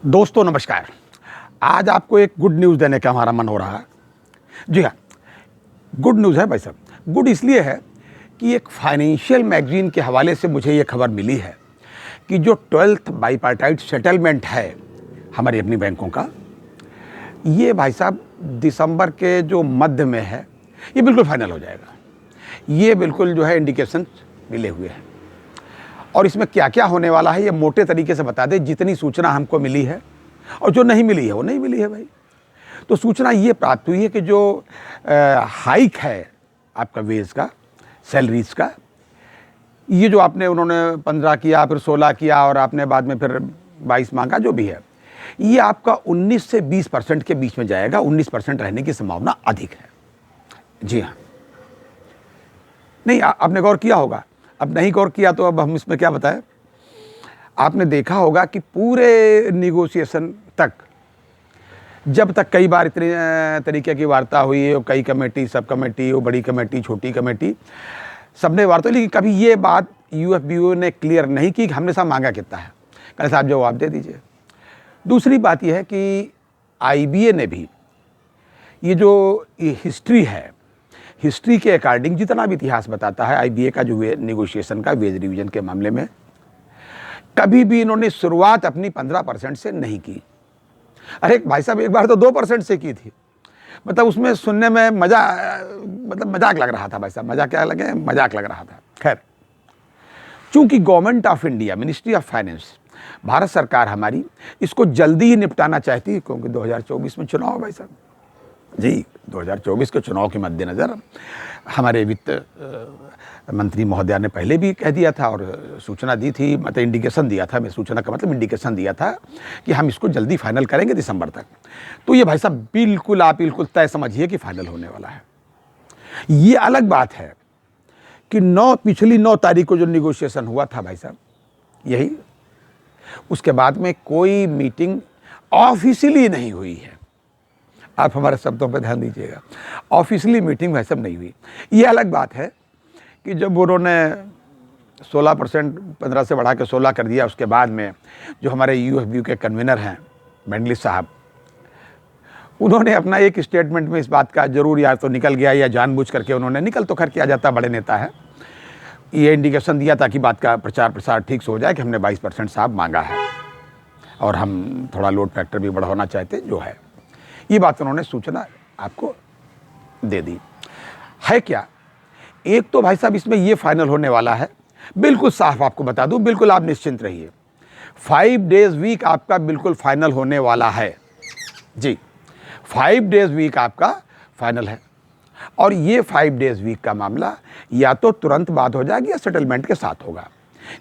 दोस्तों नमस्कार। आज आपको एक गुड न्यूज़ देने का हमारा मन हो रहा है। जी हाँ, गुड न्यूज़ है भाई साहब। गुड इसलिए है कि एक फाइनेंशियल मैगजीन के हवाले से मुझे ये खबर मिली है कि जो 12th बाईपार्टाइट सेटलमेंट है हमारी अपनी बैंकों का, ये भाई साहब दिसंबर के जो मध्य में है, ये बिल्कुल फाइनल हो जाएगा। ये बिल्कुल जो है इंडिकेशन मिले हुए हैं और इसमें क्या क्या होने वाला है ये मोटे तरीके से बता दें। जितनी सूचना हमको मिली है और जो नहीं मिली है वो नहीं मिली है भाई। तो सूचना ये प्राप्त हुई है कि जो हाइक है आपका वेज का, सैलरीज का, ये जो आपने उन्होंने 15 किया, फिर 16 किया और आपने बाद में फिर 22 मांगा, जो भी है, ये आपका 19 से 20% के बीच में जाएगा। 19% रहने की संभावना अधिक है। जी हाँ, नहीं आपने गौर किया होगा, अब नहीं गौर किया तो अब हम इसमें क्या बताएं। आपने देखा होगा कि पूरे निगोशिएशन तक, जब तक कई बार इतने तरीके की वार्ता हुई, कई कमेटी, सब कमेटी, वो बड़ी कमेटी, छोटी कमेटी, सबने वार्ता, लेकिन कभी ये बात यूएफबीओ ने क्लियर नहीं की कि हमने साहब मांगा कितना है। कल साहब जवाब दे दीजिए। दूसरी बात यह है कि आईबीए ने भी ये जो हिस्ट्री है, हिस्ट्री के अकॉर्डिंग जितना भी इतिहास बताता है, आईबीए का जो निगोशिएशन का वेज रिवीजन के मामले में, कभी भी इन्होंने शुरुआत अपनी 15% से नहीं की। अरे भाई साहब, एक बार तो 2% से की थी। मतलब उसमें सुनने में मजाक लग रहा था भाई साहब। मजाक क्या लगे, मजाक लग रहा था। खैर, चूंकि government of India, ministry of finance, Bharat सरकार हमारी इसको जल्दी ही निपटाना चाहती है, क्योंकि 2024 में चुनाव है भाई साहब। जी, 2024 के चुनाव के मद्देनज़र हमारे वित्त मंत्री महोदया ने पहले भी कह दिया था और सूचना दी थी, मतलब इंडिकेशन दिया था, मैं सूचना का मतलब इंडिकेशन दिया था कि हम इसको जल्दी फाइनल करेंगे दिसंबर तक। तो ये भाई साहब बिल्कुल, आप बिल्कुल तय समझिए कि फाइनल होने वाला है। ये अलग बात है कि पिछली 9 तारीख को जो निगोशिएशन हुआ था भाई साहब, यही, उसके बाद में कोई मीटिंग ऑफिशियली नहीं हुई है। आप हमारे शब्दों पर ध्यान दीजिएगा, ऑफिशियली मीटिंग वैसे नहीं हुई। ये अलग बात है कि जब उन्होंने 16%, 15 से बढ़ा के 16 कर दिया, उसके बाद में जो हमारे यूएफबीयू के कन्वीनर हैं मैंडलिस साहब, उन्होंने अपना एक स्टेटमेंट में इस बात का जरूर, या तो निकल गया या जानबूझ करके उन्होंने, निकल तो खैर किया जाता, बड़े नेता है, ये इंडिकेशन दिया ताकि बात का प्रचार प्रसार ठीक से हो जाए कि हमने 22% साहब मांगा है और हम थोड़ा लोड फैक्टर भी बढ़ाना चाहते, जो है, ये बात उन्होंने सूचना आपको दे दी है। क्या एक तो भाई साहब इसमें ये फाइनल होने वाला है, बिल्कुल साफ आपको बता दूं, बिल्कुल आप निश्चिंत रहिए, 5 डेज वीक आपका बिल्कुल फाइनल होने वाला है। जी, 5 डेज वीक आपका फाइनल है और ये 5 डेज वीक का मामला या तो तुरंत बात हो जाएगी या सेटलमेंट के साथ होगा।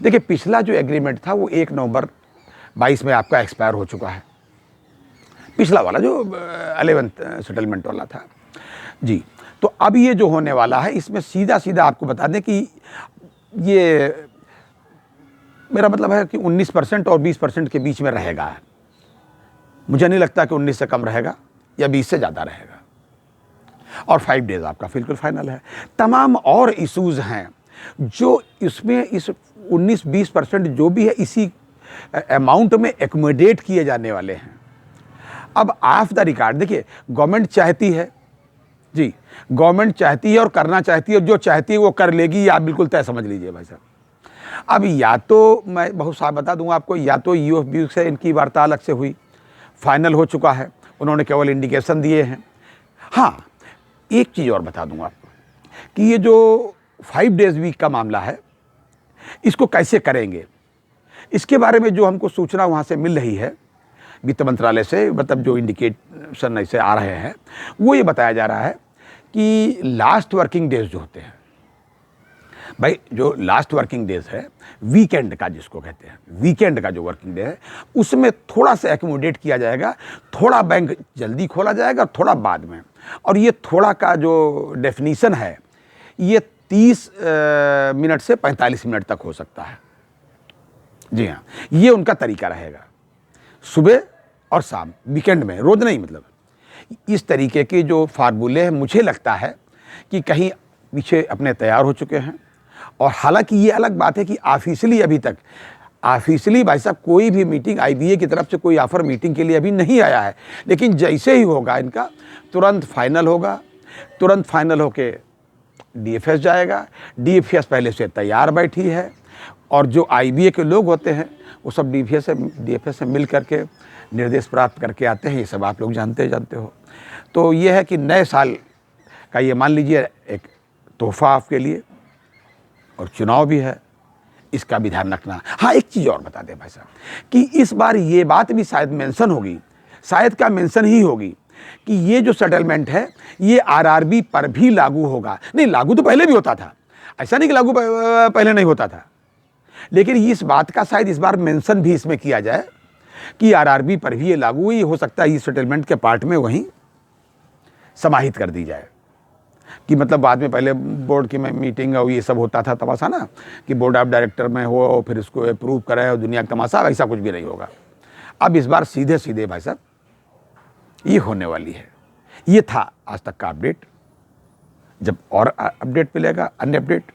देखिए, पिछला जो एग्रीमेंट था वो 1 नवंबर 22 में आपका एक्सपायर हो चुका है, पिछला वाला जो 11th सेटलमेंट वाला था। जी, तो अब ये जो होने वाला है, इसमें सीधा सीधा आपको बता दें कि ये, मेरा मतलब है कि 19% और 20% के बीच में रहेगा। मुझे नहीं लगता कि 19 से कम रहेगा या 20 से ज़्यादा रहेगा। और 5 डेज आपका बिल्कुल फाइनल है। तमाम और इश्यूज़ हैं जो इसमें, इस 19-20% जो भी है, इसी अमाउंट में एकोमोडेट किए जाने वाले हैं। अब ऑफ द रिकॉर्ड देखिए, गवर्नमेंट चाहती है, जी, गवर्नमेंट चाहती है और करना चाहती है, जो चाहती है वो कर लेगी, आप बिल्कुल तय समझ लीजिए भाई साहब। अब या तो मैं बहुत साफ बता दूंगा आपको, या तो यूएफबीयू से इनकी वार्ता अलग से हुई, फाइनल हो चुका है, उन्होंने केवल इंडिकेशन दिए हैं। हाँ, एक चीज़ और बता दूंगा आपको कि ये जो 5 डेज वीक का मामला है, इसको कैसे करेंगे, इसके बारे में जो हमको सूचना वहाँ से मिल रही है वित्त मंत्रालय से, मतलब जो इंडिकेशन ऐसे आ रहे हैं, वो ये बताया जा रहा है कि लास्ट वर्किंग डेज जो होते हैं भाई, जो लास्ट वर्किंग डेज है, वीकेंड का जिसको कहते हैं, वीकेंड का जो वर्किंग डे है, उसमें थोड़ा सा एकोमोडेट किया जाएगा, थोड़ा बैंक जल्दी खोला जाएगा, थोड़ा बाद में। और ये थोड़ा का जो डेफिनीशन है, ये 30 मिनट से 45 मिनट तक हो सकता है। जी हाँ, ये उनका तरीका रहेगा, सुबह और शाम, वीकेंड में, रोज नहीं। मतलब इस तरीके के जो फार्मूले हैं, मुझे लगता है कि कहीं पीछे अपने तैयार हो चुके हैं। और हालांकि ये अलग बात है कि ऑफिशियली अभी तक ऑफिशियली भाई साहब कोई भी मीटिंग आईबीए की तरफ से कोई ऑफर मीटिंग के लिए अभी नहीं आया है, लेकिन जैसे ही होगा इनका तुरंत फाइनल होगा, तुरंत फाइनल होके डीएफएस जाएगा। डीएफएस पहले से तैयार बैठी है और जो आईबीए के लोग होते हैं वो सब डीएफएस से मिल करके निर्देश प्राप्त करके आते हैं। ये सब आप लोग जानते हो। तो ये है कि नए साल का ये मान लीजिए एक तोहफा आपके लिए, और चुनाव भी है, इसका भी ध्यान रखना। हाँ, एक चीज़ और बता दें भाई साहब कि इस बार ये बात भी शायद मेंशन होगी, शायद क्या मेंशन ही होगी कि ये जो सेटलमेंट है ये आरआरबी पर भी लागू होगा। नहीं, लागू तो पहले भी होता था, ऐसा नहीं कि लागू पहले नहीं होता था, लेकिन इस बात का शायद इस बार मेंशन भी इसमें किया जाए कि आरआरबी पर भी ये लागू ही हो सकता है। इस सेटलमेंट के पार्ट में वहीं समाहित कर दी जाए कि मतलब बाद में पहले बोर्ड की मीटिंग और ये सब होता था तमाशा ना, कि बोर्ड ऑफ डायरेक्टर में हो फिर इसको अप्रूव करे और दुनिया का तमाशा, ऐसा कुछ भी नहीं होगा। अब इस बार सीधे सीधे भाई साहब ये होने वाली है। ये था आज तक का अपडेट। जब और अपडेट मिलेगा, अन्य अपडेट,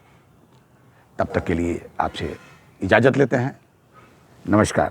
तब तक के लिए आपसे इजाज़त लेते हैं। नमस्कार।